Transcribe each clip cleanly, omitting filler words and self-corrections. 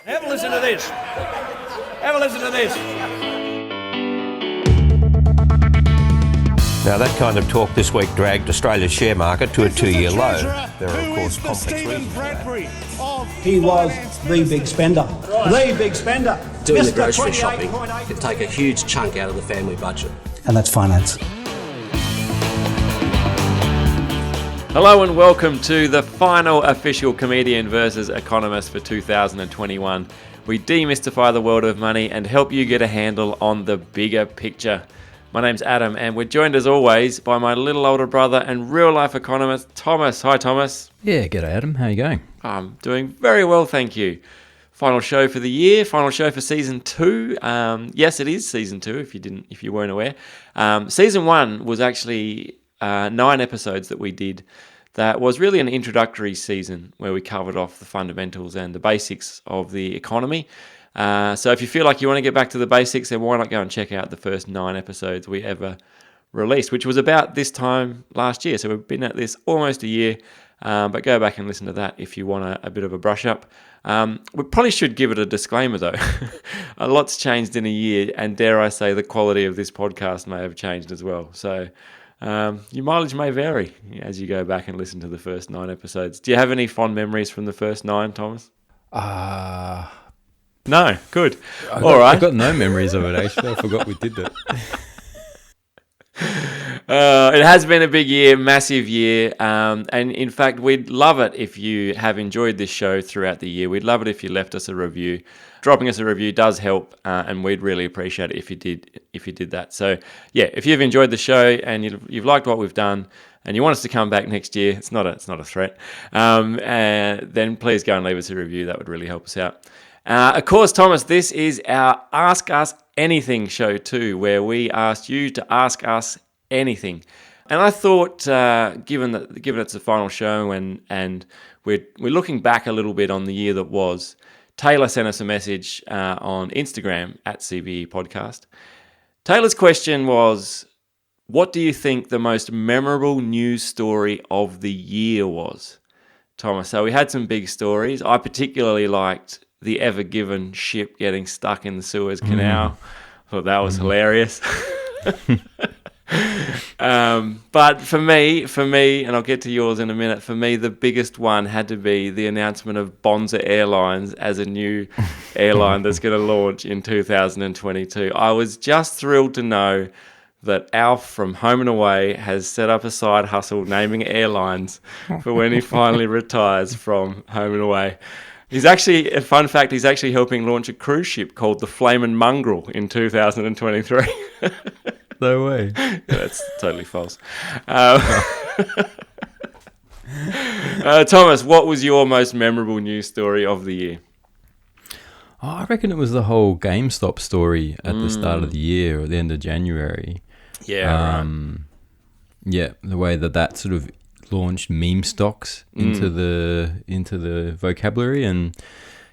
Have a listen to this. Have a listen to this. Now, that kind of talk this week dragged Australia's share market to a two-year low. There are, of course, complex reasons for that. He was the big spender. The big spender. Doing the grocery shopping could take a huge chunk out of the family budget. And that's finance. Hello and welcome to the final official Comedian versus Economist for 2021. We demystify the world of money and help you get a handle on the bigger picture. My name's Adam and we're joined as always by my little older brother and real life economist, Thomas. Hi, Thomas. Yeah, g'day Adam. How you going? I'm doing very well, thank you. Final show for the year, final show for season 2. Yes, it is season 2 if you weren't aware. Season 1 was actually 9 episodes that we did. That was really an introductory season where we covered off the fundamentals and the basics of the economy. So if you feel like you want to get back to the basics, then why not go and check out the first 9 episodes we ever released, which was about this time last year. So we've been at this almost a year, but go back and listen to that if you want a bit of a brush up. We probably should give it a disclaimer though. A lot's changed in a year, and dare I say the quality of this podcast may have changed as well. So your mileage may vary as you go back and listen to the first 9 episodes. Do you have any fond memories from the first 9, Thomas? No, good. All right. I've got no memories of it, actually. I forgot we did that. It has been a big year, massive year. And in fact, we'd love it if you have enjoyed this show throughout the year. We'd love it if you left us a review. Dropping us a review does help, and we'd really appreciate it if you did that. So, yeah, if you've enjoyed the show and you've liked what we've done, and you want us to come back next year, it's not a threat, then please go and leave us a review. That would really help us out. Of course, Thomas, this is our Ask Us Anything show too, where we asked you to ask us anything. And I thought, given it's the final show and we're looking back a little bit on the year that was, Taylor sent us a message on Instagram at CVE Podcast. Taylor's question was, what do you think the most memorable news story of the year was? Thomas, so we had some big stories. I particularly liked the Ever Given ship getting stuck in the Suez Canal. I thought that was hilarious. But for me, and I'll get to yours in a minute, for me, the biggest one had to be the announcement of Bonza Airlines as a new airline that's going to launch in 2022. I was just thrilled to know that Alf from Home and Away has set up a side hustle naming airlines for when he finally retires from Home and Away. He's actually, a fun fact, he's actually helping launch a cruise ship called the Flamin' Mongrel in 2023. No way. Yeah, that's totally false. Thomas, what was your most memorable news story of the year? I reckon it was the whole GameStop story at the start of the year or the end of January. Yeah, right. Yeah, the way that sort of launched meme stocks into the vocabulary, and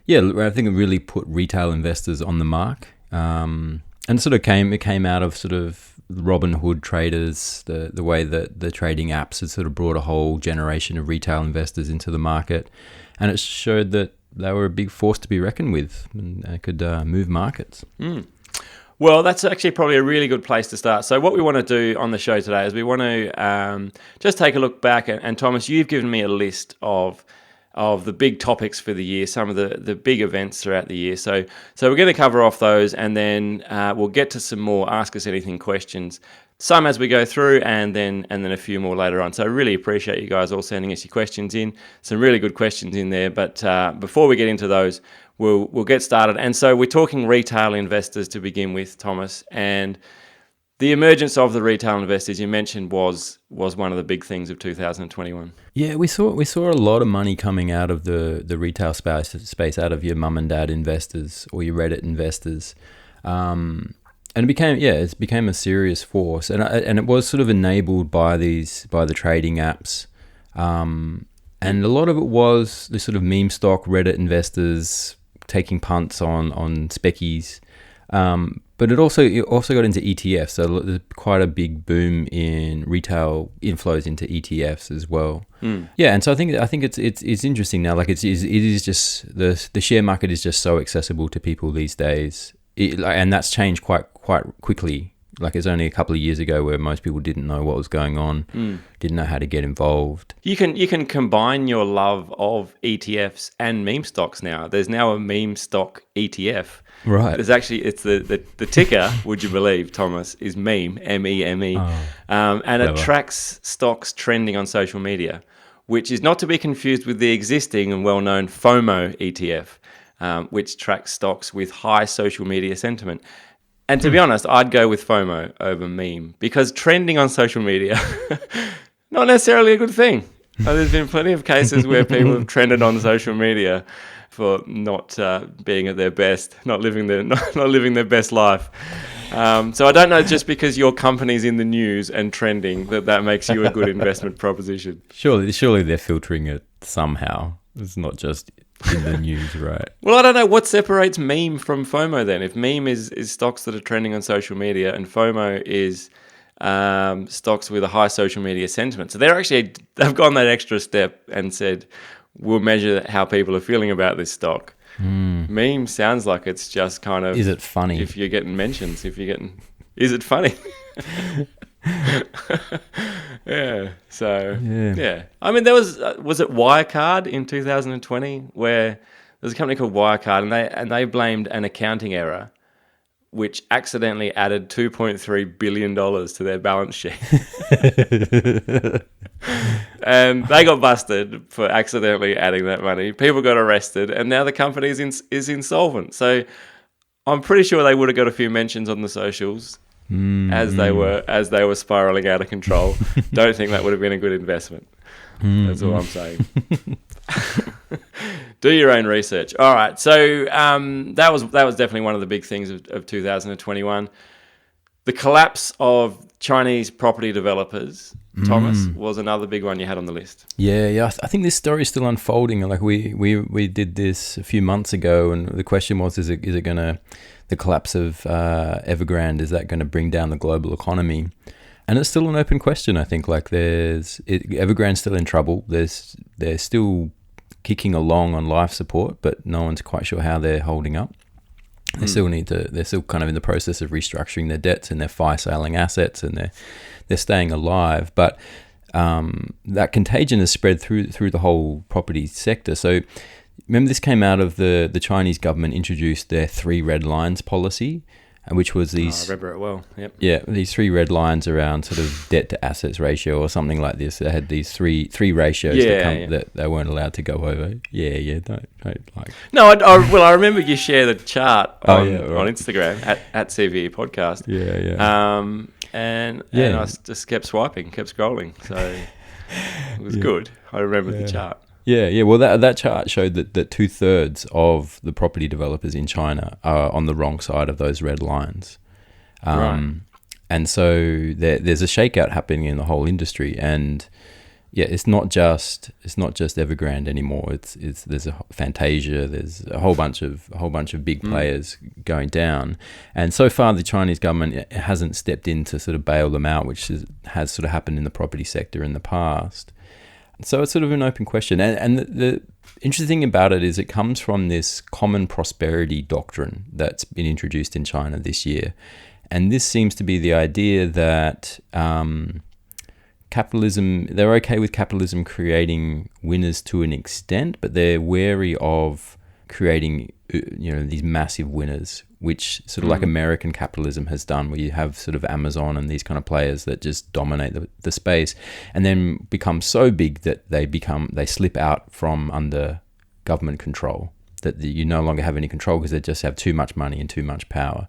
yeah, I think it really put retail investors on the mark. And it came out of sort of Robinhood traders, the way that the trading apps had sort of brought a whole generation of retail investors into the market, and it showed that they were a big force to be reckoned with and could move markets. Well, that's actually probably a really good place to start. So what we want to do on the show today is we want to just take a look back. And Thomas, you've given me a list of the big topics for the year, some of the big events throughout the year. So we're going to cover off those, and then we'll get to some more Ask Us Anything questions, some as we go through, and then a few more later on. So I really appreciate you guys all sending us your questions in. Some really good questions in there. But before we get into those, we'll get started. And so we're talking retail investors to begin with, Thomas. And the emergence of the retail investors you mentioned was one of the big things of 2021. Yeah, we saw a lot of money coming out of the retail space, out of your mum and dad investors or your Reddit investors. And it became a serious force, and it was sort of enabled by the trading apps, and a lot of it was the sort of meme stock Reddit investors taking punts on speckies, but But it also got into ETFs, so there's quite a big boom in retail inflows into ETFs as well. Yeah, and so I think it's interesting now. Like it is just the share market is just so accessible to people these days, and that's changed quite quickly. Like it's only a couple of years ago where most people didn't know what was going on, didn't know how to get involved. You can combine your love of ETFs and meme stocks now. There's now a meme stock ETF. Right. There's actually, it's the ticker, would you believe, Thomas, is meme, M-E-M-E. And clever. it tracks stocks trending on social media, which is not to be confused with the existing and well-known FOMO ETF, which tracks stocks with high social media sentiment. And to be honest, I'd go with FOMO over meme because trending on social media, not necessarily a good thing. There's been plenty of cases where people have trended on social media for not being at their best, not living their best life. So I don't know, just because your company's in the news and trending, that makes you a good investment proposition. Surely they're filtering it somehow. It's not just in the news, right? Well, I don't know what separates meme from FOMO then. If meme is stocks that are trending on social media and FOMO is stocks with a high social media sentiment. So they've gone that extra step and said, we'll measure how people are feeling about this stock. Meme sounds like it's just kind of... Is it funny? If you're getting mentions, is it funny? Yeah. So, yeah. I mean, there was it Wirecard in 2020 where there's a company called Wirecard and they blamed an accounting error which accidentally added $2.3 billion to their balance sheet. And they got busted for accidentally adding that money. People got arrested and now the company is insolvent. So I'm pretty sure they would have got a few mentions on the socials as they were spiraling out of control. Don't think that would have been a good investment. That's all I'm saying. Do your own research. All right. So that was definitely one of the big things of 2021. The collapse of Chinese property developers, Thomas, was another big one you had on the list. Yeah. I think this story is still unfolding. Like we did this a few months ago, and the question was, is it going to, the collapse of Evergrande, is that going to bring down the global economy? And it's still an open question. I think Evergrande's still in trouble. They're still kicking along on life support, but no one's quite sure how they're holding up. They're still kind of in the process of restructuring their debts, and they're fire selling assets, and they're staying alive. But that contagion has spread through the whole property sector. So remember, this came out of the Chinese government introduced their 3 red lines policy, which was these... I remember it well, yep. Yeah, these 3 red lines around sort of debt to assets ratio or something like this. They had these three ratios that they weren't allowed to go over. Yeah, don't like... No, I remember you shared a chart on Instagram at CVE Podcast. Yeah. And I just kept swiping, kept scrolling. So it was good. I remember the chart. Yeah. Well, that chart showed that 2/3 of the property developers in China are on the wrong side of those red lines, right. And so there's a shakeout happening in the whole industry. And yeah, it's not just Evergrande anymore. There's a Fantasia. There's a whole bunch of big players going down. And so far, the Chinese government hasn't stepped in to sort of bail them out, which has sort of happened in the property sector in the past. So it's sort of an open question. And the interesting thing about it is it comes from this common prosperity doctrine that's been introduced in China this year. And this seems to be the idea that capitalism, they're okay with capitalism creating winners to an extent, but they're wary of creating these massive winners, which sort of like American capitalism has done, where you have sort of Amazon and these kind of players that just dominate the space and then become so big that they slip out from under government control, that you no longer have any control because they just have too much money and too much power.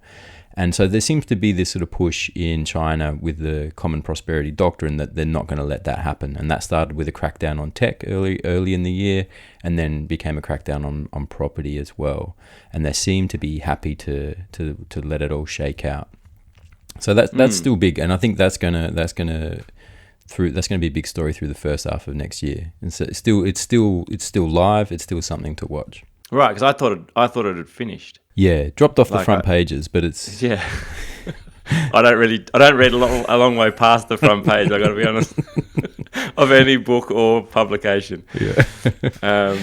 And so there seems to be this sort of push in China with the common prosperity doctrine that they're not going to let that happen. And that started with a crackdown on tech early in the year, and then became a crackdown on property as well. And they seem to be happy to let it all shake out. So that's still big, and I think that's gonna be a big story through the first half of next year. And so it's still live. It's still something to watch. Right, because I thought it had finished. Yeah, dropped off the front pages, but it's Yeah. I don't read a long way past the front page, I got to be honest, of any book or publication. yeah.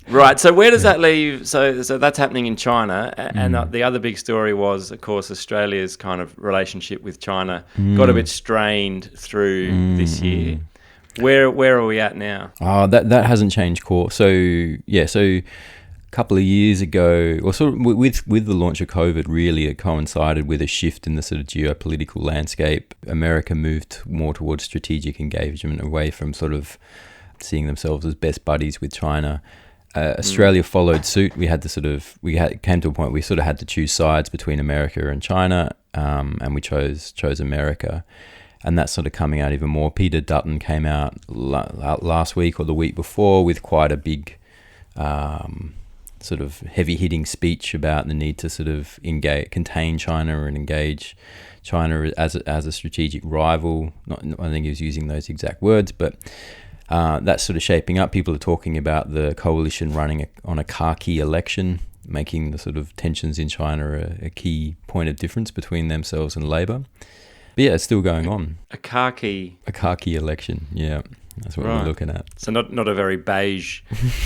Right, so where does that leave? So that's happening in China, and the other big story was, of course, Australia's kind of relationship with China got a bit strained through this year. Where are we at now? That hasn't changed course. So a couple of years ago, or sort of with the launch of COVID, really it coincided with a shift in the sort of geopolitical landscape. America moved more towards strategic engagement, away from sort of seeing themselves as best buddies with China. Australia followed suit. We had to came to a point we sort of had to choose sides between America and China, and we chose America. And that's sort of coming out even more. Peter Dutton came out last week or the week before with quite a big sort of heavy-hitting speech about the need to sort of contain China and engage China as a strategic rival. I think he was using those exact words, but that's sort of shaping up. People are talking about the coalition running on a khaki election, making the sort of tensions in China a key point of difference between themselves and Labor. But yeah, it's still going on. A khaki election, yeah. That's what we're looking at. So not a very beige,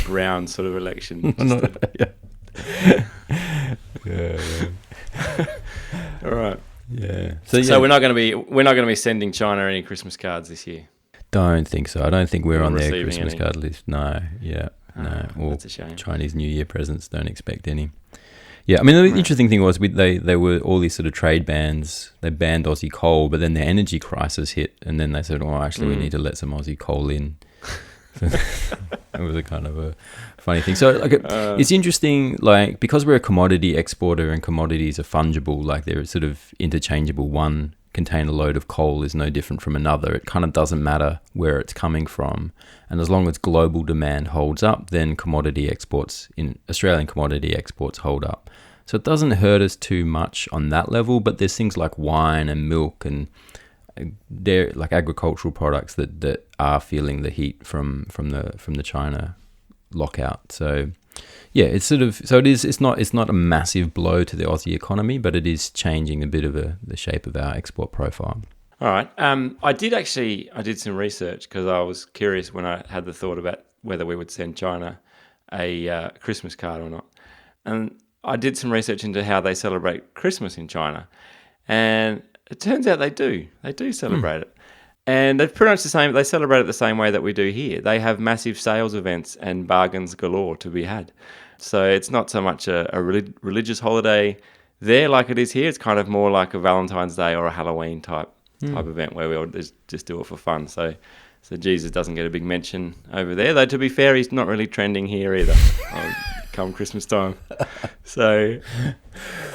brown sort of election. Yeah. All right. Yeah. So we're not going to be sending China any Christmas cards this year. Don't think so. I don't think we're on their Christmas any. card list. No. Yeah. No. Or that's a shame. Chinese New Year presents. Don't expect any. Yeah, I mean, the interesting thing was they were all these sort of trade bans. They banned Aussie coal, but then the energy crisis hit, and then they said, "Oh, actually, we need to let some Aussie coal in." It was a kind of a funny thing. So, it's interesting, like, because we're a commodity exporter and commodities are fungible, like they're sort of interchangeable. One container load of coal is no different from another. It kind of doesn't matter where it's coming from, and as long as global demand holds up, then Australian commodity exports hold up. So it doesn't hurt us too much on that level, but there's things like wine and milk and dairy, like agricultural products that are feeling the heat from the China lockout. So yeah, it's sort of it's not a massive blow to the Aussie economy, but it is changing a bit of the shape of our export profile. All right. I did some research because I was curious when I had the thought about whether we would send China a Christmas card or not. And I did some research into how they celebrate Christmas in China. And it turns out they do. They do celebrate it. And they're pretty much the same. They celebrate it the same way that we do here. They have massive sales events and bargains galore to be had. So it's not so much a religious holiday there like it is here. It's kind of more like a Valentine's Day or a Halloween type event where we all just do it for fun. So Jesus doesn't get a big mention over there. Though to be fair, he's not really trending here either. Come Christmas time. So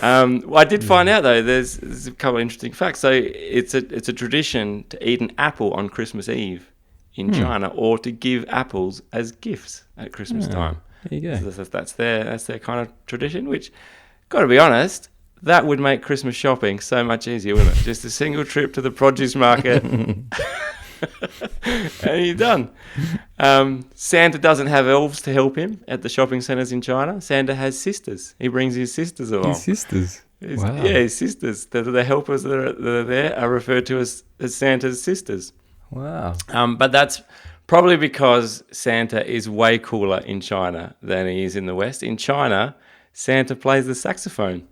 I did find out though. There's a couple of interesting facts. So it's a tradition to eat an apple on Christmas Eve in China, or to give apples as gifts at Christmas time. There you go. So that's their kind of tradition. Which, got to be honest, that would make Christmas shopping so much easier, wouldn't it? Just a single trip to the produce market. And you're done. Santa doesn't have elves to help him at the shopping centres in China. Santa has sisters. He brings his sisters along. His sisters? Wow. Yeah, his sisters. The helpers that are there are referred to as Santa's sisters. Wow. But that's probably because Santa is way cooler in China than he is in the West. In China, Santa plays the saxophone.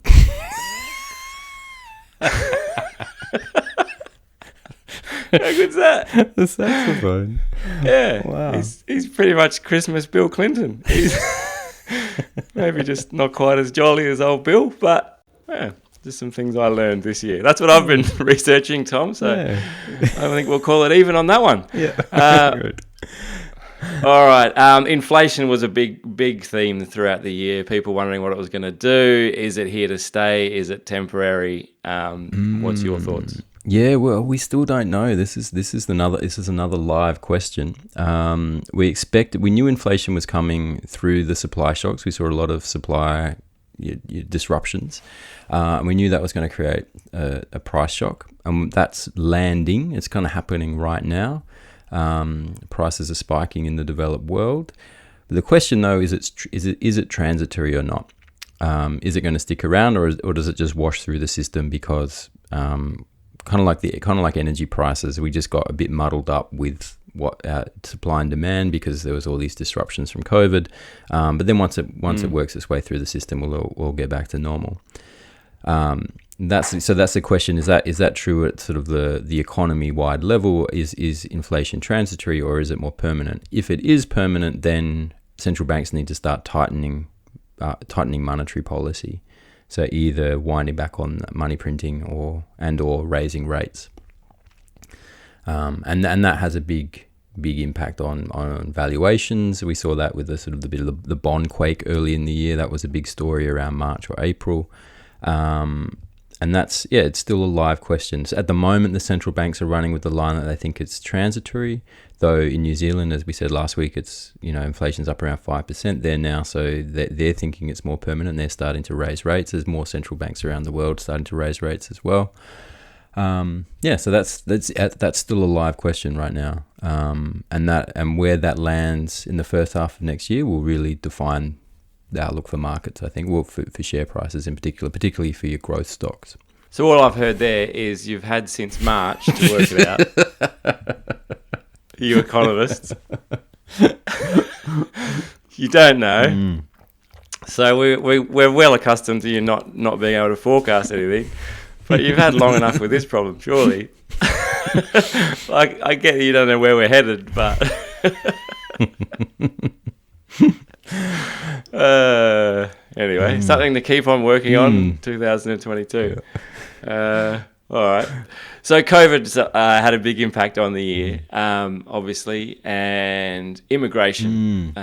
How good's that? The saxophone. Yeah. Wow. He's pretty much Christmas Bill Clinton. He's maybe just not quite as jolly as old Bill, but yeah, just some things I learned this year. That's what I've been researching, Tom. So I think we'll call it even on that one. Yeah. Good. All right. Inflation was a big theme throughout the year. People wondering what it was going to do. Is it here to stay? Is it temporary? What's your thoughts? Yeah, well, we still don't know. This is another live question. We knew inflation was coming through the supply shocks. We saw a lot of supply disruptions. We knew that was going to create a price shock, and that's landing. It's kind of happening right now. Prices are spiking in the developed world. But the question though is it transitory or not? Is it going to stick around, or does it just wash through the system? Because kind of like energy prices, we just got a bit muddled up with what supply and demand because there was all these disruptions from COVID. But then once it works its way through the system, we'll get back to normal. That's the question. Is that true at sort of the economy wide level? Is inflation transitory, or is it more permanent? If it is permanent, then central banks need to start tightening monetary policy. So either winding back on money printing or raising rates. And that has a big impact on valuations. We saw that with the bond quake early in the year. That was a big story around March or April. And it's still a live question. So at the moment, the central banks are running with the line that they think it's transitory. Though in New Zealand, as we said last week, it's, inflation's up around 5% there now. So they're thinking it's more permanent. They're starting to raise rates. There's more central banks around the world starting to raise rates as well. So that's still a live question right now. And where that lands in the first half of next year will really define the outlook for markets, I think, for share prices in particular, particularly for your growth stocks. So all I've heard there is you've had since March to work it out. You economists. You don't know. So we're well accustomed to you not being able to forecast anything. But you've had long enough with this problem, surely. I get that you don't know where we're headed, but... anyway, something to keep on working on, 2022. All right. So COVID had a big impact on the year, obviously, and immigration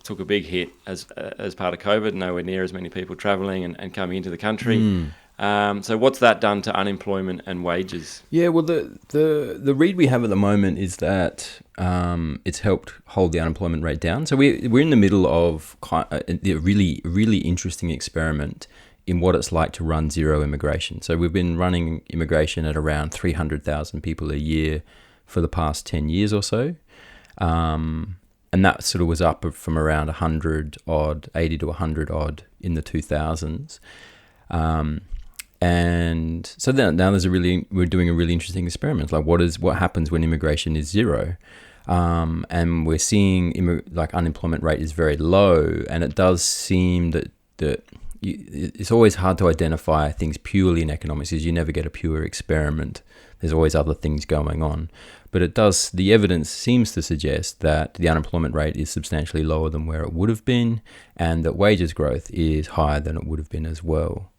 took a big hit as part of COVID. Nowhere near as many people travelling and coming into the country. So what's that done to unemployment and wages? Yeah, well, the read we have at the moment is that it's helped hold the unemployment rate down. So we're in the middle of a really, really interesting experiment in what it's like to run zero immigration. So we've been running immigration at around 300,000 people a year for the past 10 years or so. And that sort of was up from around 80 to 100 odd in the 2000s. And so now we're doing a really interesting experiment. Like what happens when immigration is zero? And we're seeing unemployment rate is very low, and it does seem that it's always hard to identify things purely in economics, because you never get a pure experiment. There's always other things going on. But the evidence seems to suggest that the unemployment rate is substantially lower than where it would have been, and that wages growth is higher than it would have been as well.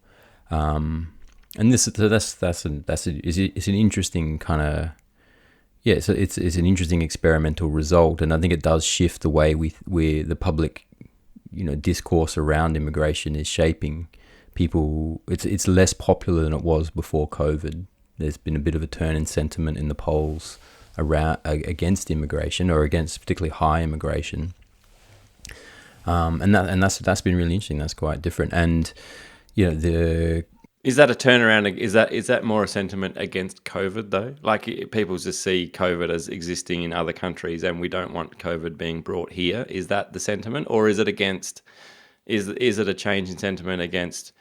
And it's an interesting kind of, it's an interesting experimental result, and I think it does shift the way the public, discourse around immigration is shaping people. It's less popular than it was before COVID. There's been a bit of a turn in sentiment in the polls against immigration, or against particularly high immigration. And that's been really interesting. That's quite different. And is that a turnaround? Is that more a sentiment against COVID though? Like people just see COVID as existing in other countries, and we don't want COVID being brought here. Is that the sentiment, or is it against? Is it a change in sentiment against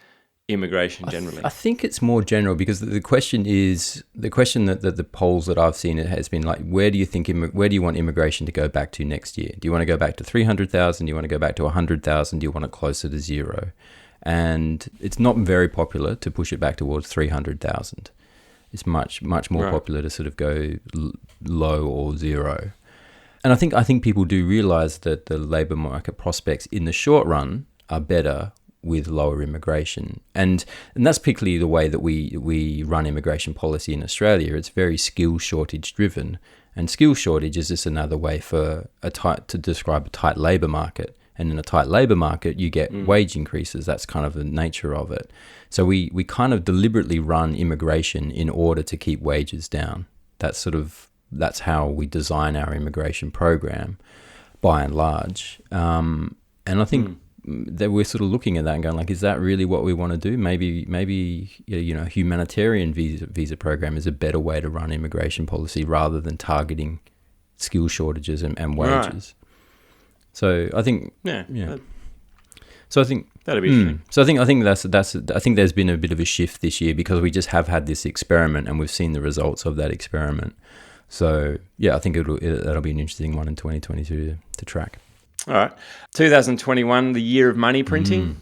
immigration generally? I think it's more general, because the question that the polls that I've seen, it has been like, where do you want immigration to go back to next year? Do you want to go back to 300,000? Do you want to go back to 100,000? Do you want it closer to zero? And it's not very popular to push it back towards 300,000. It's much more popular to sort of go low or zero. And I think people do realise that the labour market prospects in the short run are better with lower immigration. And that's particularly the way that we run immigration policy in Australia. It's very skill shortage driven. And skill shortage is just another way to describe a tight labour market. And in a tight labour market, you get wage increases. That's kind of the nature of it. So we kind of deliberately run immigration in order to keep wages down. That's how we design our immigration program, by and large. And I think that we're sort of looking at that and going, like, is that really what we want to do? Maybe humanitarian visa program is a better way to run immigration policy rather than targeting skill shortages and wages. Right. So I think, So I think that'd be interesting. So I think I think there's been a bit of a shift this year because we just have had this experiment and we've seen the results of that experiment. So yeah, I think that'll be an interesting one in 2022 to track. All right, 2021, the year of money printing.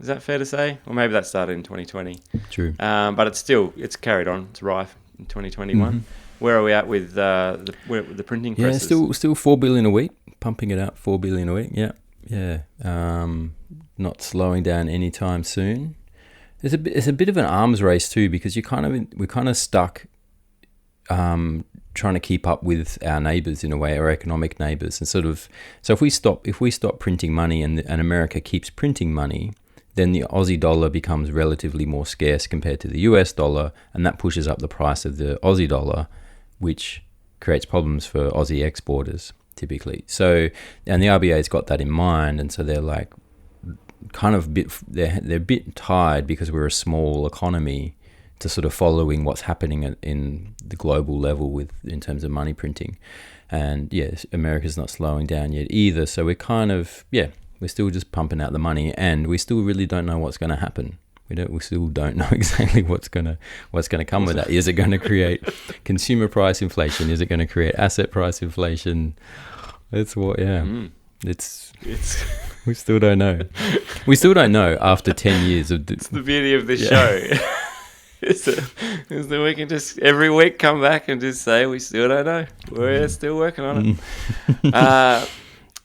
Is that fair to say? Or maybe that started in 2020. True. But it's carried on. It's rife in 2021. Where are we at with the printing presses? Yeah, still 4 billion a week, pumping it out 4 billion a week. Yeah. Not slowing down anytime soon. It's a bit of an arms race too, because we're kind of stuck trying to keep up with our neighbours in a way, our economic neighbours, and so if we stop printing money and America keeps printing money, then the Aussie dollar becomes relatively more scarce compared to the US dollar, and that pushes up the price of the Aussie dollar, which creates problems for Aussie exporters typically. So, and the RBA's got that in mind, and so they're like they're a bit tired because we're a small economy to sort of following what's happening in the global level in terms of money printing. And yes, America's not slowing down yet either. So we're we're still just pumping out the money, and we still really don't know what's going to happen. We still don't know exactly what's going to come with that. Is it going to create consumer price inflation? Is it going to create asset price inflation? It's we still don't know. We still don't know after 10 years of it's the beauty of this show. is that we can just every week come back and just say we still don't know. We're still working on it.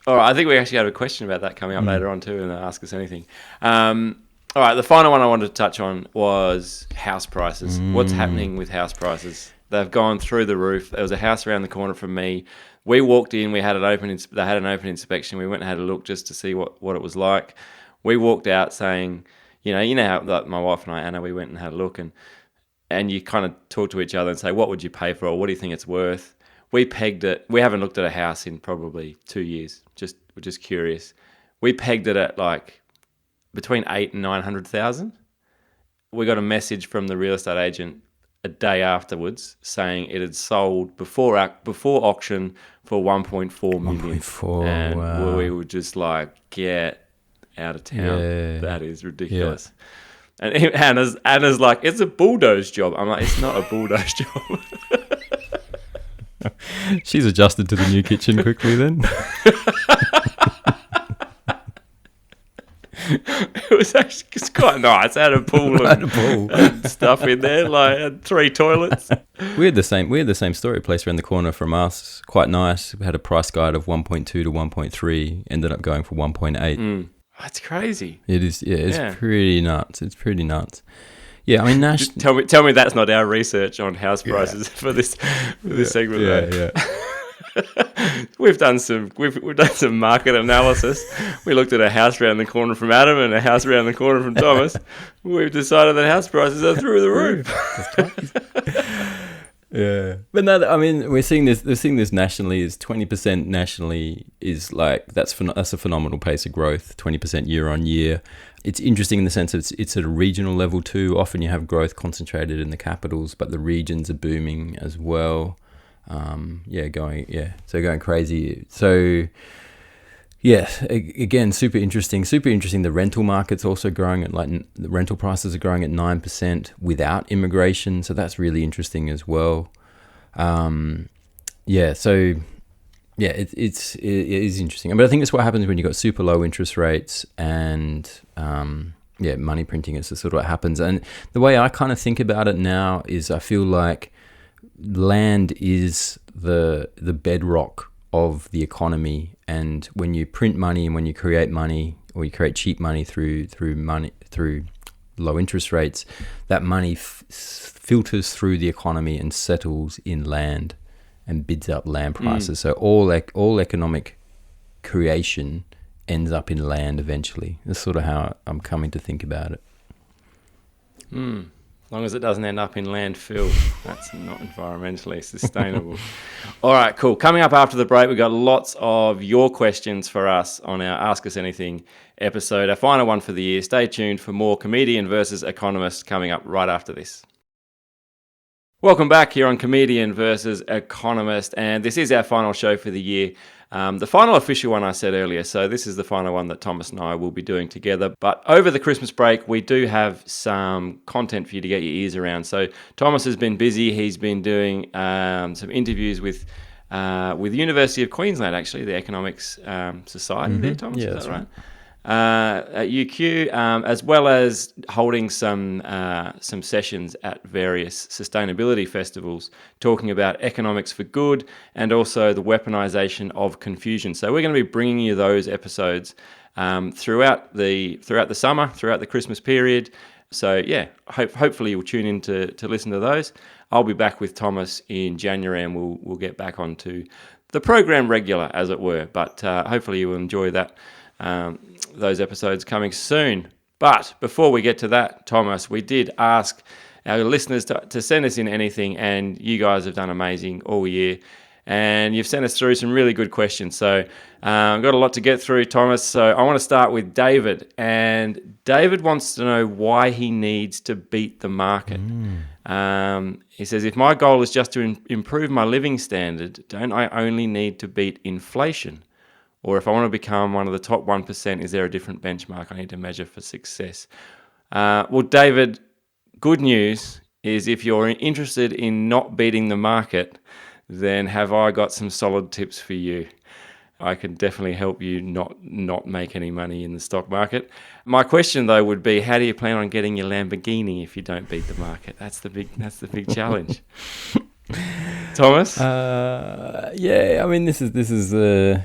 All right, I think we actually have a question about that coming up later on too, and Ask Us Anything. All right, the final one I wanted to touch on was house prices. What's happening with house prices? They've gone through the roof. There was a house around the corner from me. We walked in. They had an open inspection. We went and had a look just to see what it was like. We walked out saying, you know how like my wife and I, Anna, we went and had a look, and you kind of talk to each other and say, what would you pay for it? Or what do you think it's worth? We pegged it. We haven't looked at a house in probably 2 years. We're just curious. We pegged it at like between 800,000 and 900,000. We got a message from the real estate agent a day afterwards saying it had sold before auction for 1.4 million. 1.4, and wow. We were just like, get out of town. Yeah. That is ridiculous. Yeah. And Anna's like, it's a bulldoze job. I'm like, it's not a bulldoze job. She's adjusted to the new kitchen quickly then. It was actually quite nice. I had a pool and stuff in there, like had 3 toilets. We had the same story. Place around the corner from us, quite nice. We had a price guide of 1.2 to 1.3. Ended up going for 1.8. That's crazy. It is. Yeah, it's pretty nuts. It's pretty nuts. Yeah, I mean, tell me that's not our research on house prices for this segment. Yeah. We've done some market analysis. We looked at a house around the corner from Adam and a house around the corner from Thomas. We've decided that house prices are through the roof. Yeah, but no, I mean, we're seeing this nationally. Is 20% nationally is like that's a phenomenal pace of growth. 20% year on year. It's interesting in the sense it's at a regional level too. Often you have growth concentrated in the capitals, but the regions are booming as well. Going crazy. So yeah, again, super interesting. The rental market's also growing at the rental prices are growing at 9% without immigration. So that's really interesting as well. It is interesting. But I think that's what happens when you've got super low interest rates and money printing is sort of what happens. And the way I kind of think about it now is I feel like land is the bedrock of the economy, and when you print money and when you create money or you create cheap money through low interest rates, that money filters through the economy and settles in land and bids up land prices. So all economic creation ends up in land eventually. That's sort of how I'm coming to think about it. As long as it doesn't end up in landfill, that's not environmentally sustainable. All right, cool. Coming up after the break, we've got lots of your questions for us on our Ask Us Anything episode, our final one for the year. Stay tuned for more Comedian versus Economist coming up right after this. Welcome back here on Comedian versus Economist, and this is our final show for the year. The final official one I said earlier, so this is the final one that Thomas and I will be doing together. But over the Christmas break, we do have some content for you to get your ears around. So Thomas has been busy. He's been doing some interviews with the University of Queensland, actually, the Economics Society there, Thomas, Yeah, is that's that right? At UQ, as well as holding some sessions at various sustainability festivals, talking about economics for good and also the weaponization of confusion. So we're going to be bringing you those episodes throughout the summer, throughout the Christmas period. So yeah, hopefully you'll tune in to listen to those. I'll be back with Thomas in January, and we'll get back onto the program regular, as it were. But hopefully you will enjoy that. Those episodes coming soon. But before we get to that, Thomas, we did ask our listeners to send us in anything, and you guys have done amazing all year. And you've sent us through some really good questions. So I've got a lot to get through, Thomas. So I want to start with David. And David wants to know why he needs to beat the market. He says, if my goal is just to improve my living standard, don't I only need to beat inflation? Or if I want to become one of the top 1%, is there a different benchmark I need to measure for success? Well, David, good news is if you're interested in not beating the market, then have I got some solid tips for you. I can definitely help you not make any money in the stock market. My question, though, would be, how do you plan on getting your Lamborghini if you don't beat the market? That's the big challenge. Thomas? Yeah, I mean, this is the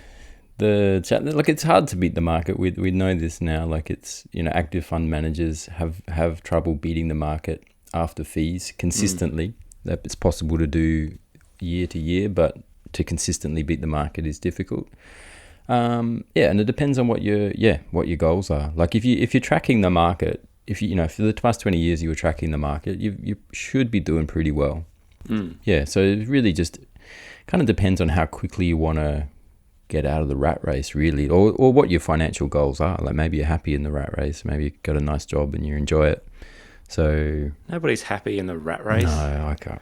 chat. Like, it's hard to beat the market. We know this now. Like, it's, active fund managers have trouble beating the market after fees consistently. That it's possible to do year to year, but to consistently beat the market is difficult. And it depends on what your goals are. Like, if you're tracking the market, if for the past 20 years you were tracking the market, you should be doing pretty well. Yeah, so it really just kind of depends on how quickly you want to get out of the rat race, really, or what your financial goals are. Like, maybe you're happy in the rat race, maybe you've got a nice job and you enjoy it. So nobody's happy in the rat race. No, I can't.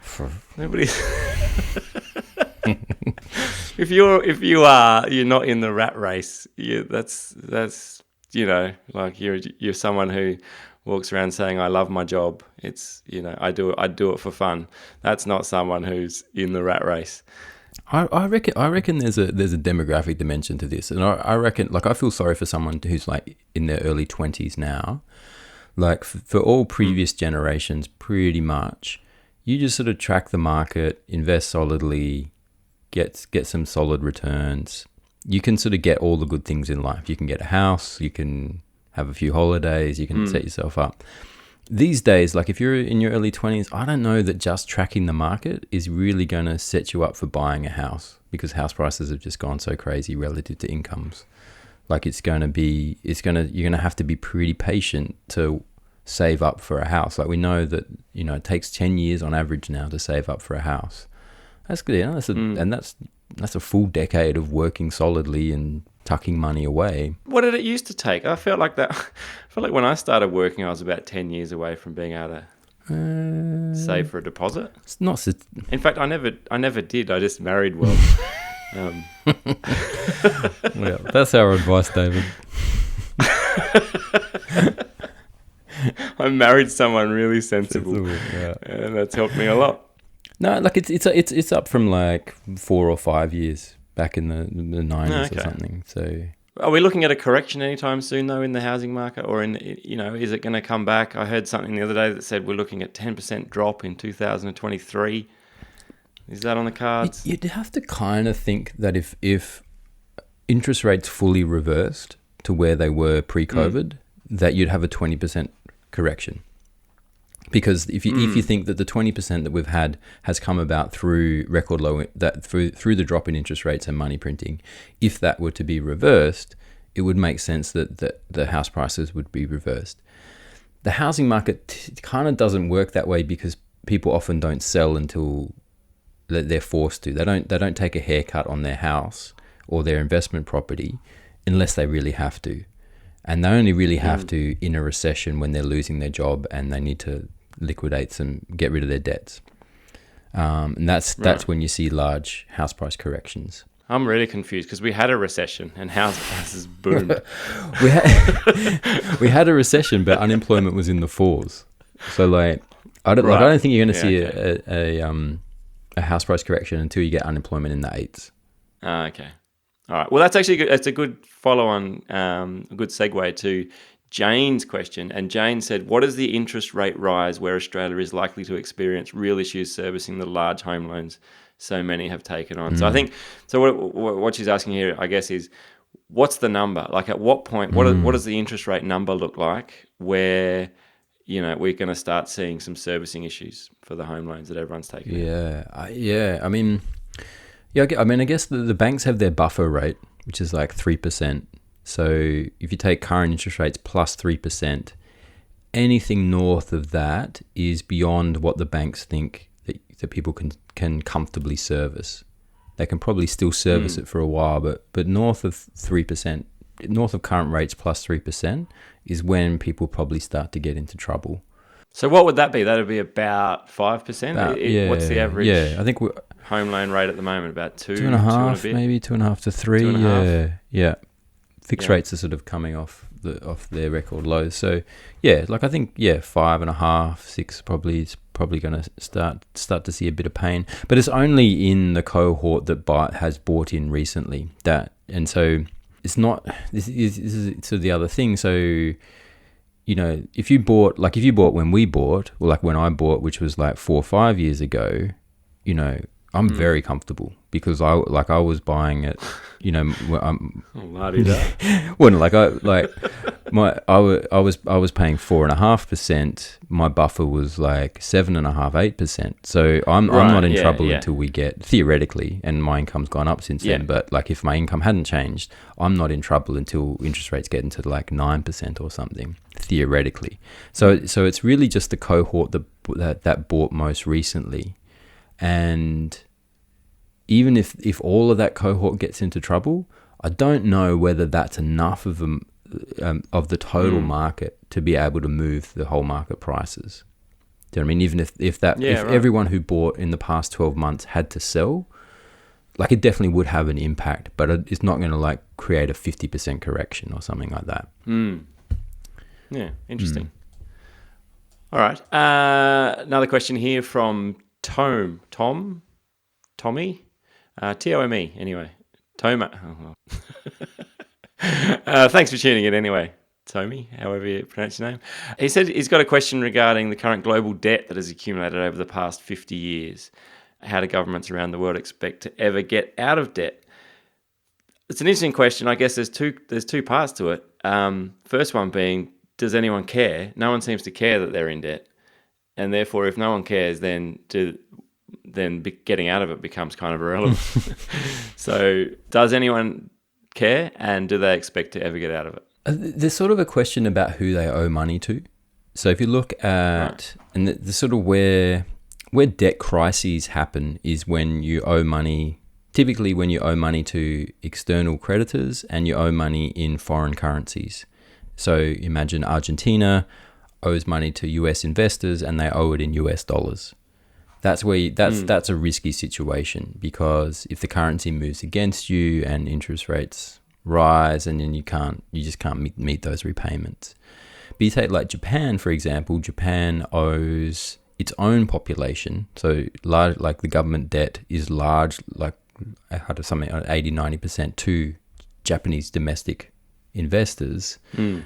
Nobody's. If you're not in the rat race, that's like you're someone who walks around saying, I love my job. It's, I do it for fun. That's not someone who's in the rat race. I reckon there's a demographic dimension to this, and I reckon, like, I feel sorry for someone who's like in their early 20s now. Like, for all previous generations, pretty much, you just sort of track the market, invest solidly, get some solid returns. You can sort of get all the good things in life. You can get a house, you can have a few holidays, you can set yourself up. These days, like, if you're in your early 20s, I don't know that just tracking the market is really going to set you up for buying a house, because house prices have just gone so crazy relative to incomes. Like, you're going to have to be pretty patient to save up for a house. Like, we know that, it takes 10 years on average now to save up for a house. That's good. And that's a full decade of working solidly and tucking money away. What did it used to take? I felt like when I started working, I was about 10 years away from being able to save for a deposit. It's not. In fact, I never did. I just married well. Well, that's our advice, David. I married someone really sensible, yeah. And that's helped me a lot. No, like, it's up from like 4 or 5 years back in the 90s or something. So, are we looking at a correction anytime soon, though, in the housing market, or is it going to come back? I heard something the other day that said we're looking at 10% drop in 2023. Is that on the cards? You'd have to kind of think that if interest rates fully reversed to where they were pre-COVID, that you'd have a 20% correction. Because if you think that the 20% that we've had has come about through record low, through the drop in interest rates and money printing, if that were to be reversed, it would make sense that the house prices would be reversed. The housing market kind of doesn't work that way, because people often don't sell until they're forced to. They don't take a haircut on their house or their investment property unless they really have to. And they only really have to in a recession, when they're losing their job and they need to get rid of their debts. And that's when you see large house price corrections. I'm really confused because we had a recession and house prices boomed. we had a recession, but unemployment was in the 4s. So like I don't think you're going to see a house price correction until you get unemployment in the 8s. Okay. All right. Well, that's actually good. It's a good follow-on, a good segue to Jane's question. And Jane said, what is the interest rate rise where Australia is likely to experience real issues servicing the large home loans so many have taken on? So I think, what she's asking here, I guess, is what's the number? Like at what point, what does the interest rate number look like where, we're going to start seeing some servicing issues for the home loans that everyone's taking? I guess the banks have their buffer rate, which is like 3%. So if you take current interest rates plus 3%, anything north of that is beyond what the banks think that people can comfortably service. They can probably still service it for a while, but north of 3%, north of current rates plus 3% is when people probably start to get into trouble. So what would that be? That would be about 5%? What's the average? Yeah, I think home loan rate at the moment? About 2.5, maybe 2.5 to 3. 2.5. Yeah. Fixed rates are sort of coming off their record lows. So yeah, like I think 5.5, 6 is probably going to start to see a bit of pain. But it's only in the cohort that has bought in recently. And so it's not. This is sort of the other thing. So if you bought when we bought, or like when I bought, which was like 4 or 5 years ago, I'm very comfortable because I was buying it, I was paying 4.5%. My buffer was like 7.5%, 8%. So I'm not in trouble until we get, theoretically, and my income's gone up since then. But like if my income hadn't changed, I'm not in trouble until interest rates get into like 9% or something, theoretically. So it's really just the cohort that bought most recently. And even if all of that cohort gets into trouble, I don't know whether that's enough of the total market to be able to move the whole market prices. Do you know what I mean? Even if everyone who bought in the past 12 months had to sell, like it definitely would have an impact, but it's not going to like create a 50% correction or something like that. Yeah, interesting. All right. Another question here from Tommy, Tome, anyway. Toma. Thanks for tuning in anyway, Tommy, however you pronounce your name. He said he's got a question regarding the current global debt that has accumulated over the past 50 years. How do governments around the world expect to ever get out of debt? It's an interesting question. I guess there's two parts to it. First one being, does anyone care? No one seems to care that they're in debt. And therefore, if no one cares, then getting out of it becomes kind of irrelevant. So does anyone care, and do they expect to ever get out of it? There's sort of a question about who they owe money to. So if you look at, and the sort of where debt crises happen is when you owe money, typically when you owe money to external creditors and you owe money in foreign currencies. So imagine Argentina owes money to US investors and they owe it in US dollars. That's a risky situation, because if the currency moves against you and interest rates rise, and then you just can't meet those repayments. But you take like Japan, for example. Japan owes its own population, so large, like the government debt is large, like something 80-90% to Japanese domestic investors,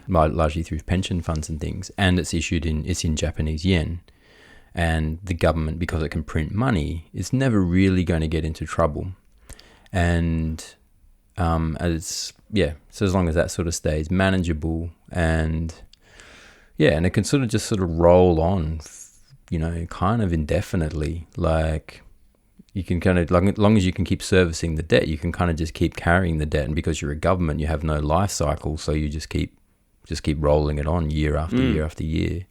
largely through pension funds and things, and it's in Japanese yen. And the government, because it can print money, is never really going to get into trouble. And so as long as that sort of stays manageable, and it can sort of roll on, kind of indefinitely. Like you can kind of, as long as you can keep servicing the debt, you can kind of just keep carrying the debt. And because you're a government, you have no life cycle, so you just keep rolling it on year after year after year.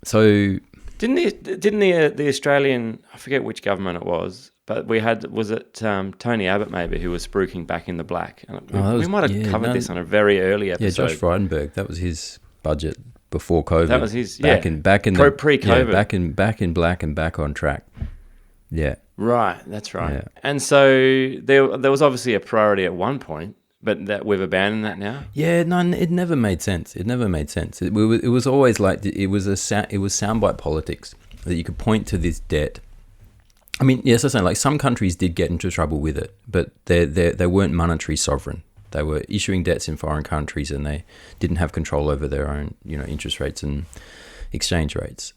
So didn't the Australian, I forget which government it was, but was it Tony Abbott maybe, who was spruiking back in the black? We might have covered this on a very early episode. Yeah, Josh Frydenberg, that was his budget before COVID. That was his, pre-COVID. Back in black and back on track. Yeah. Right, that's right. Yeah. And so there was obviously a priority at one point, but that we've abandoned that now. Yeah, no, it never made sense. It was always like it was soundbite politics that you could point to this debt. I mean, yes, I'm saying like some countries did get into trouble with it, but they weren't monetary sovereign. They were issuing debts in foreign countries, and they didn't have control over their own, interest rates and exchange rates.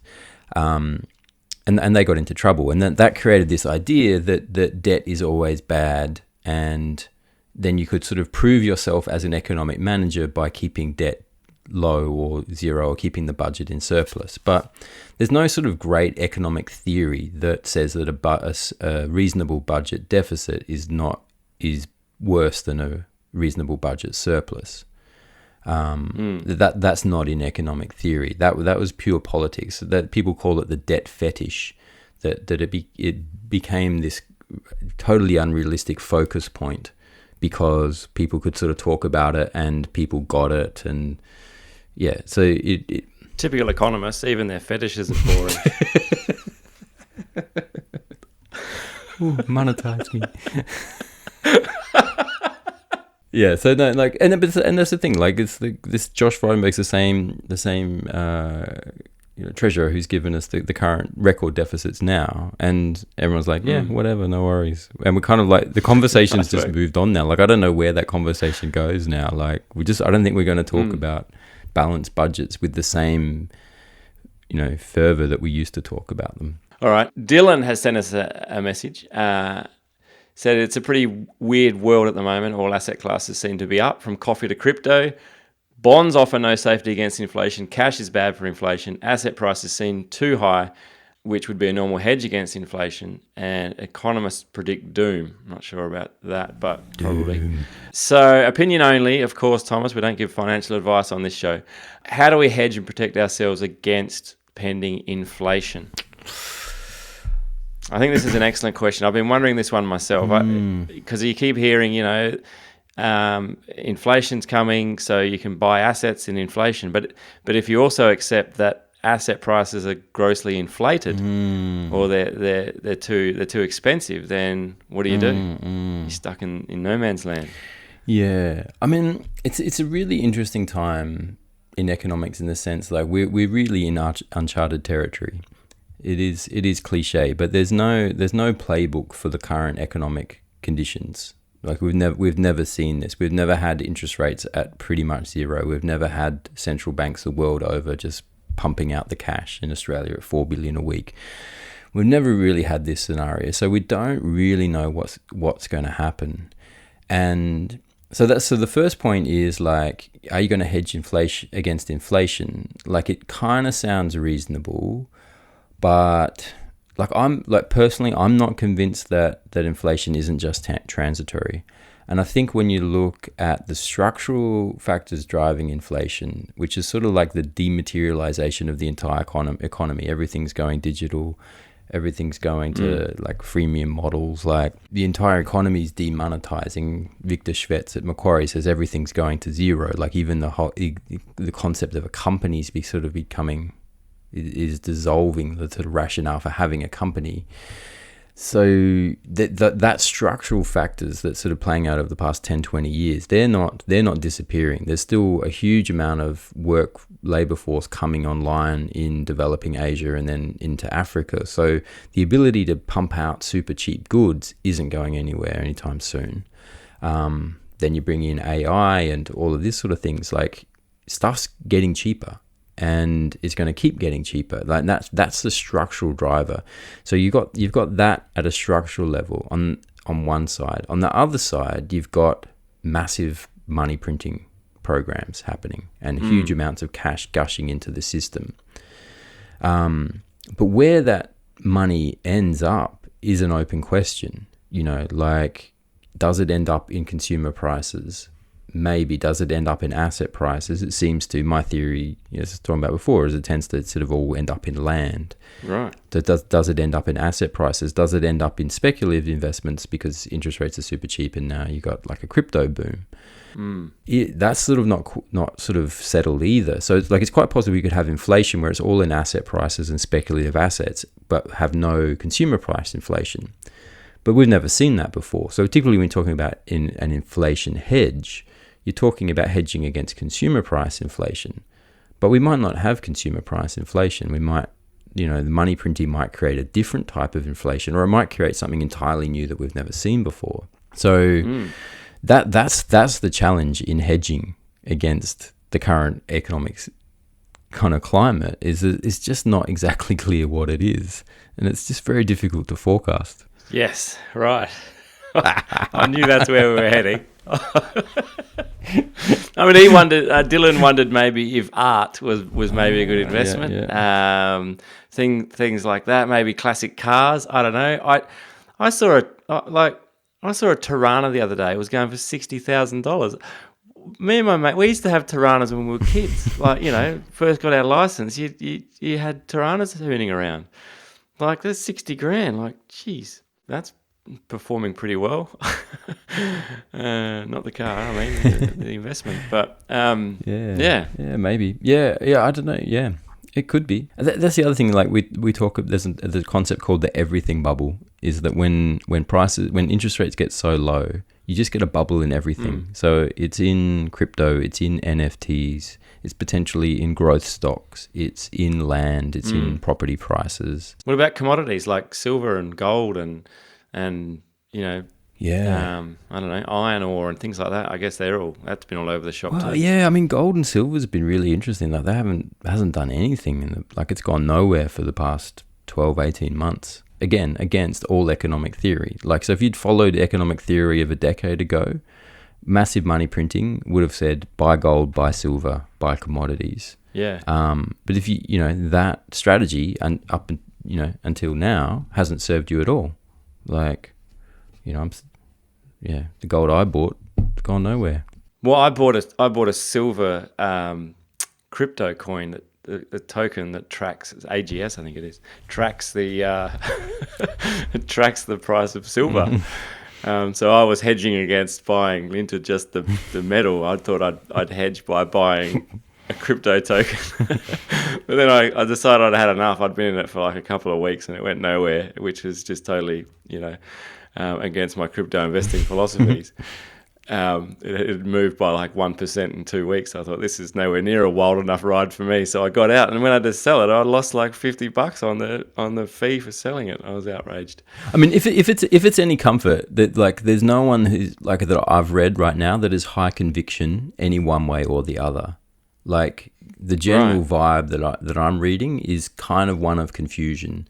And they got into trouble, and that created this idea that debt is always bad, and then you could sort of prove yourself as an economic manager by keeping debt low or zero, or keeping the budget in surplus. But there's no sort of great economic theory that says that a reasonable budget deficit is worse than a reasonable budget surplus. That's not in economic theory. That was pure politics. That people call it the debt fetish. That it became this totally unrealistic focus point because people could sort of talk about it and people got it, and yeah. So it typical economists, even their fetishes are boring. Ooh, monetize me. Yeah, so no, like, and that's the thing. Like, it's this Josh Frydenberg's the same treasurer who's given us the current record deficits now, and everyone's like, yeah, whatever, no worries. And we're kind of like, the conversation's just moved on now. Like, I don't know where that conversation goes now. Like, I don't think we're going to talk about balanced budgets with the same, fervor that we used to talk about them. All right, Dylan has sent us a message. Said it's a pretty weird world at the moment. All asset classes seem to be up, from coffee to crypto. Bonds offer no safety against inflation. Cash is bad for inflation. Asset prices seem too high, which would be a normal hedge against inflation. And economists predict doom. I'm not sure about that, but probably. So, opinion only, of course, Thomas. We don't give financial advice on this show. How do we hedge and protect ourselves against pending inflation? I think this is an excellent question. I've been wondering this one myself, because you keep hearing, inflation's coming, so you can buy assets in inflation. But if you also accept that asset prices are grossly inflated, or they're too expensive, then what do you do? You're stuck in no man's land. Yeah, I mean, it's a really interesting time in economics in the sense like we're really in uncharted territory. It is cliche, but there's no playbook for the current economic conditions. Like we've never seen this. We've never had interest rates at pretty much zero. We've never had central banks the world over just pumping out the cash in Australia at 4 billion a week. We've never really had this scenario, so we don't really know what's going to happen. And so the first point is like, are you going to hedge inflation against inflation? Like, it kind of sounds reasonable. But personally, I'm not convinced that inflation isn't just transitory. And I think when you look at the structural factors driving inflation, which is sort of like the dematerialization of the entire economy, everything's going digital, everything's going to like freemium models, like the entire economy is demonetizing. Victor Schvetz at Macquarie says everything's going to zero. Like even the concept of a company is becoming is dissolving the sort of rationale for having a company. So that structural factors that sort of playing out over the past 10, 20 years, they're not disappearing. There's still a huge amount of labor force coming online in developing Asia and then into Africa. So the ability to pump out super cheap goods isn't going anywhere anytime soon. Then you bring in AI and all of this sort of things, like stuff's getting cheaper. And it's going to keep getting cheaper. Like that's the structural driver. So you've got that at a structural level on one side. On the other side, you've got massive money printing programs happening and huge amounts of cash gushing into the system. But where that money ends up is an open question. Like, does it end up in consumer prices? maybe does it end up in asset prices? It seems to, my theory, as I was talking about before, is it tends to sort of all end up in land. Right. Does it end up in asset prices? Does it end up in speculative investments because interest rates are super cheap and now you got like a crypto boom? That's sort of not sort of settled either. So it's quite possible you could have inflation where it's all in asset prices and speculative assets, but have no consumer price inflation. But we've never seen that before. So typically when talking about in an inflation hedge, you're talking about hedging against consumer price inflation. But we might not have consumer price inflation. We might, the money printing might create a different type of inflation, or it might create something entirely new that we've never seen before. So that's the challenge in hedging against the current economics kind of climate, is that it's just not exactly clear what it is. And it's just very difficult to forecast. Yes, right. I knew that's where we were heading. I mean, Dylan wondered maybe if art was maybe a good investment. Yeah. Things like that, maybe classic cars. I don't know. I saw a Tirana the other day. It was going for $60,000. Me and my mate, we used to have Tiranas when we were kids. First got our license, you had Tiranas hooning around. Like, that's 60 grand. Like, geez, that's performing pretty well. Not the car, I mean, the investment. But, yeah, maybe. Yeah, I don't know. Yeah, it could be. That's the other thing. Like, we talk, there's a concept called the everything bubble, is that when interest rates get so low, you just get a bubble in everything. So it's in crypto, it's in NFTs, it's potentially in growth stocks, it's in land, it's in property prices. What about commodities like silver and gold and I don't know, iron ore and things like that? I guess that's been all over the shop too. Yeah, I mean, gold and silver's been really interesting. Like, they hasn't done anything it's gone nowhere for the past 12, 18 months. Again, against all economic theory. Like, so if you'd followed economic theory of a decade ago, massive money printing would have said buy gold, buy silver, buy commodities. Yeah. But if that strategy until now hasn't served you at all. Like, the gold I bought, it's gone nowhere. Well, I bought a silver crypto coin that the token that tracks AGS, I think it is, tracks the it tracks the price of silver. So I was hedging against buying into just the metal. I thought I'd hedge by buying a crypto token. But then I decided I'd had enough. I'd been in it for like a couple of weeks and it went nowhere, which is just totally, against my crypto investing philosophies. It had moved by like 1% in 2 weeks. I thought, this is nowhere near a wild enough ride for me. So I got out, and when I had to sell it, I lost like $50 on the fee for selling it. I was outraged. I mean, if it's any comfort, that like there's no one who's like that I've read right now that is high conviction any one way or the other. Like, the general vibe that I'm reading is kind of one of confusion.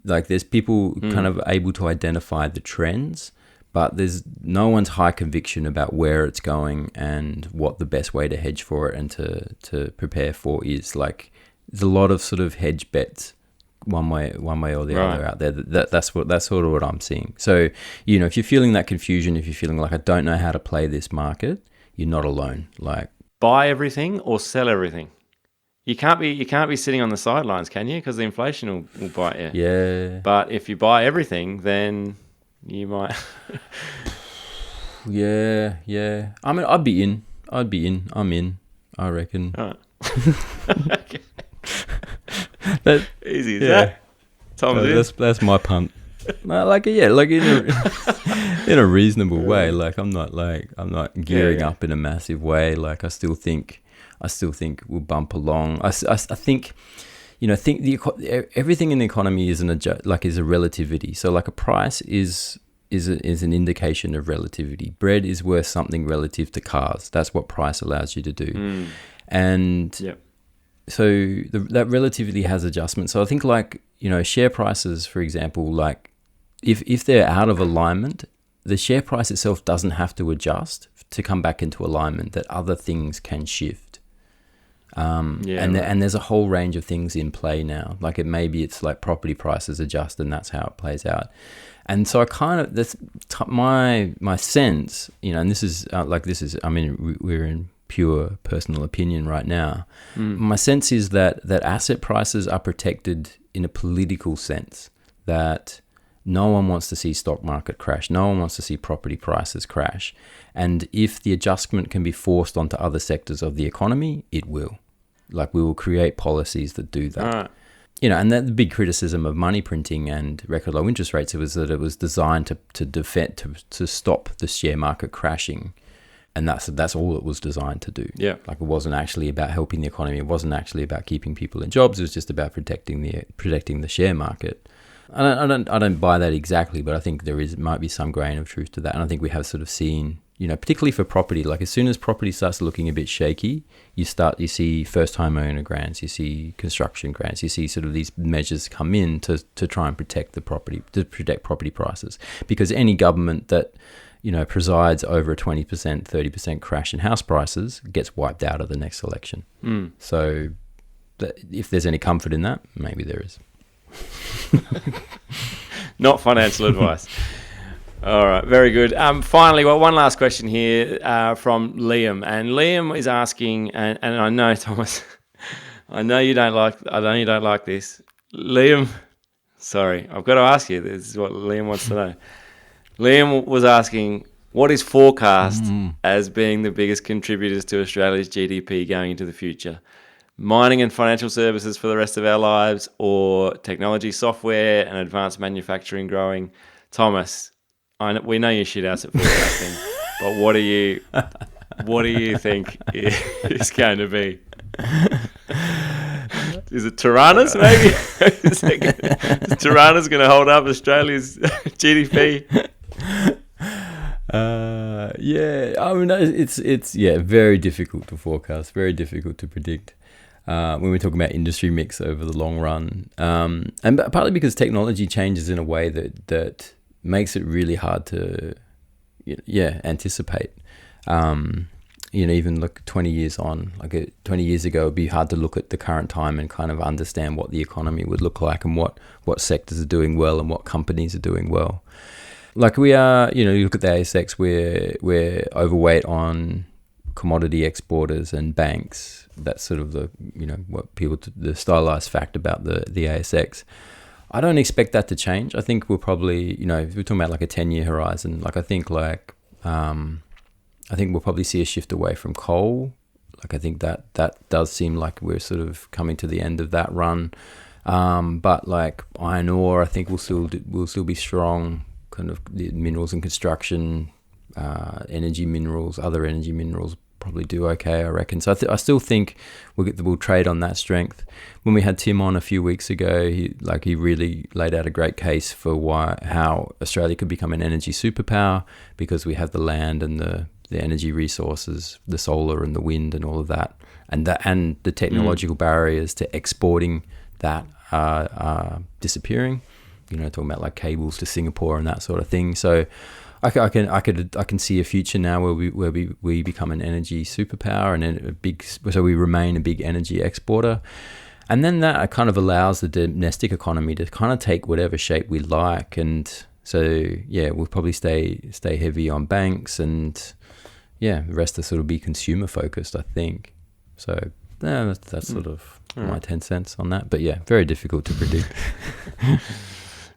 Like, there's people kind of able to identify the trends, but there's no one's high conviction about where it's going and what the best way to hedge for it and to prepare for is. Like, there's a lot of sort of hedge bets one way or the other out there. That's sort of what I'm seeing. So, if you're feeling that confusion, if you're feeling like I don't know how to play this market, you're not alone. Like, buy everything or sell everything. You can't be sitting on the sidelines, can you? Because the inflation will bite you. Yeah. But if you buy everything, then you might. Yeah. I mean, I'd be in. I'm in, I reckon. All right. Okay. That, easy, is that? Tom's that's my punt. No, like in a reasonable way. Like, I'm not gearing up in a massive way. Like, I still think we'll bump along. I think, everything in the economy is a relativity. So, like, a price is an indication of relativity. Bread is worth something relative to cars. That's what price allows you to do. And so that relativity has adjustment. So I think, like, share prices, for example, like, if they're out of alignment, the share price itself doesn't have to adjust to come back into alignment, that other things can shift. And there's a whole range of things in play now. Like, it's like property prices adjust and that's how it plays out. And so I kind of, my sense, and this is we're in pure personal opinion right now. My sense is that asset prices are protected in a political sense, that no one wants to see stock market crash. No one wants to see property prices crash. And if the adjustment can be forced onto other sectors of the economy, it will. Like, we will create policies that do that. All right. And the big criticism of money printing and record low interest rates was that it was designed to stop the share market crashing. And that's all it was designed to do. Yeah. Like, it wasn't actually about helping the economy. It wasn't actually about keeping people in jobs. It was just about protecting the share market. I don't buy that exactly, but I think might be some grain of truth to that. And I think we have sort of seen, particularly for property, like as soon as property starts looking a bit shaky, you see first time owner grants, you see construction grants, you see sort of these measures come in to try and protect property prices. Because any government that presides over a 20%, 30% crash in house prices gets wiped out of the next election. So if there's any comfort in that, maybe there is. Not financial advice. All right, very good. Finally, one last question here from Liam, and Liam is asking, and I know, Thomas, I know you don't like this, Liam. Sorry, I've got to ask you. This is what Liam wants to know. Liam was asking, what is forecast as being the biggest contributors to Australia's GDP going into the future? Mining and financial services for the rest of our lives, or technology, software, and advanced manufacturing growing? Thomas, we know you shit ass at forecasting, but what do you think is going to be? Is it Tyrannus, maybe? Is Tyrannus going to hold up Australia's GDP? It's very difficult to forecast, very difficult to predict. When we're talking about industry mix over the long run, and partly because technology changes in a way that makes it really hard to anticipate. Even look 20 years on, 20 years ago, it'd be hard to look at the current time and kind of understand what the economy would look like and what sectors are doing well and what companies are doing well. Like we are, you look at the ASX, we're overweight on commodity exporters and banks. That's sort of the the stylized fact about the ASX. I don't expect that to change. I think we'll probably, if we're talking about like a 10-year horizon, I think we'll probably see a shift away from coal. I think that does seem like we're sort of coming to the end of that run. But like iron ore, I think we'll still be strong. Kind of the minerals and construction, energy minerals, other energy minerals probably do okay, I reckon. So I still think we'll trade on that strength. When we had Tim on a few weeks ago, he really laid out a great case for how Australia could become an energy superpower, because we have the land and the energy resources, the solar and the wind and all of that, and the technological barriers to exporting that are disappearing. Talking about like cables to Singapore and that sort of thing. So I can see a future now where we become an energy superpower and so we remain a big energy exporter, and then that kind of allows the domestic economy to kind of take whatever shape we like. And so we'll probably stay heavy on banks, and the rest will sort of be consumer focused, I think. So that's sort of my 10 cents on that. But very difficult to predict.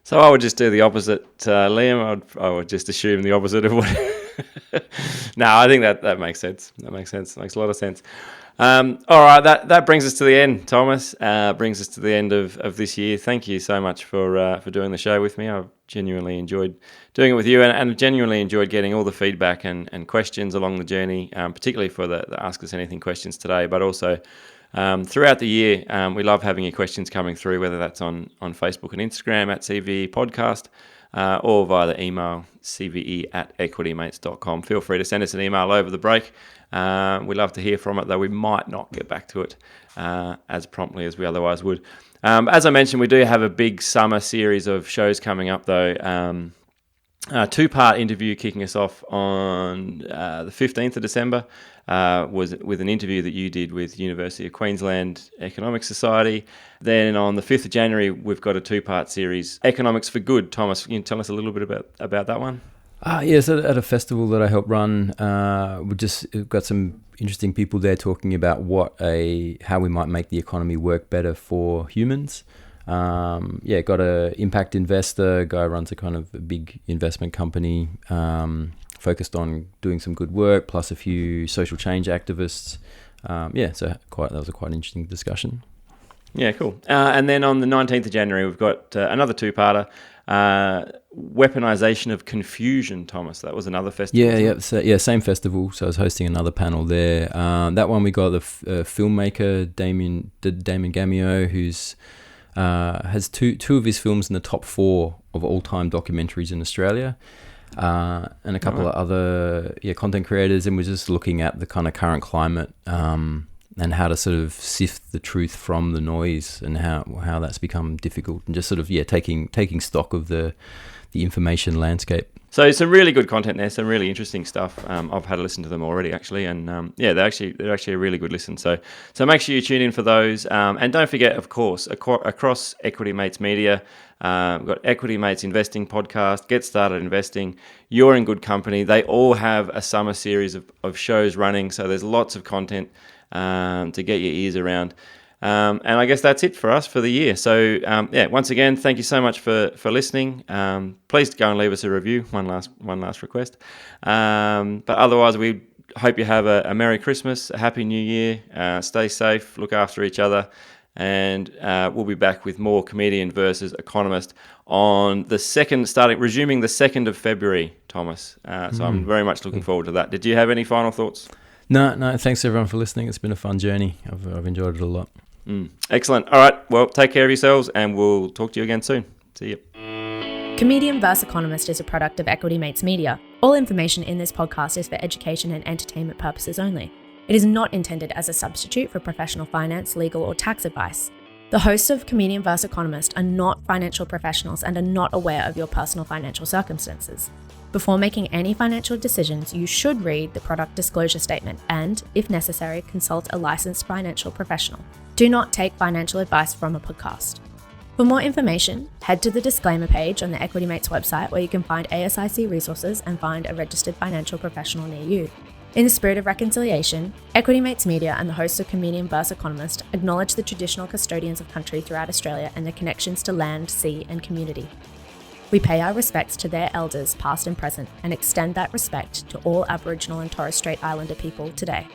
So I would just do the opposite, Liam. I would just assume the opposite of what... No, I think that makes sense. That makes sense. Makes a lot of sense. All right, that brings us to the end, Thomas. Brings us to the end of this year. Thank you so much for doing the show with me. I've genuinely enjoyed doing it with you, and genuinely enjoyed getting all the feedback and questions along the journey, particularly for the Ask Us Anything questions today, but also... throughout the year, we love having your questions coming through, whether that's on Facebook and Instagram at CVE Podcast, or via the email cve@equitymates.com. Feel free to send us an email over the break. We love to hear from it, though we might not get back to it as promptly as we otherwise would. As I mentioned, we do have a big summer series of shows coming up, though. two-part interview kicking us off on the 15th of December was with an interview that you did with University of Queensland Economic Society. Then on the 5th of January, we've got a two-part series, Economics for Good. Thomas, can you tell us a little bit about that one? Yes, at a festival that I helped run, we've got some interesting people there talking about how we might make the economy work better for humans. Got a impact investor, guy wruns a kind of a big investment company, focused on doing some good work, plus a few social change activists. That was a quite interesting discussion. Yeah, cool. And then on the 19th of January, we've got another two-parter, Weaponization of Confusion, Thomas. That was another festival. Same festival. So I was hosting another panel there. That one we got the filmmaker, Damien Gamio, who's has two of his films in the top 4 of all-time documentaries in Australia, and a couple of other content creators, and we're just looking at the kind of current climate and how to sort of sift the truth from the noise, and how that's become difficult, and just sort of taking stock of the information landscape. So some really good content there, some really interesting stuff. I've had a listen to them already, actually, and they're actually a really good listen. So make sure you tune in for those, and don't forget, of course, across Equity Mates Media, we've got Equity Mates Investing Podcast, Get Started Investing, You're in Good Company. They all have a summer series of shows running, so there's lots of content to get your ears around. And I guess that's it for us for the year. So, once again, thank you so much for listening. Please go and leave us a review. One last request. But otherwise, we hope you have a Merry Christmas, a Happy New Year. Stay safe, look after each other. And we'll be back with more Comedian versus Economist on resuming the 2nd of February, Thomas. So I'm very much looking forward to that. Did you have any final thoughts? No, thanks everyone for listening. It's been a fun journey. I've enjoyed it a lot. Excellent. All right. Well, take care of yourselves, and we'll talk to you again soon. See you. Comedian vs. Economist is a product of Equity Mates Media. All information in this podcast is for education and entertainment purposes only. It is not intended as a substitute for professional finance, legal, or tax advice. The hosts of Comedian vs. Economist are not financial professionals and are not aware of your personal financial circumstances. Before making any financial decisions, you should read the product disclosure statement and, if necessary, consult a licensed financial professional. Do not take financial advice from a podcast. For more information, head to the disclaimer page on the Equity Mates website, where you can find ASIC resources and find a registered financial professional near you. In the spirit of reconciliation, Equity Mates Media and the hosts of Comedian vs. Economist acknowledge the traditional custodians of country throughout Australia and their connections to land, sea, and community. We pay our respects to their elders, past and present, and extend that respect to all Aboriginal and Torres Strait Islander people today.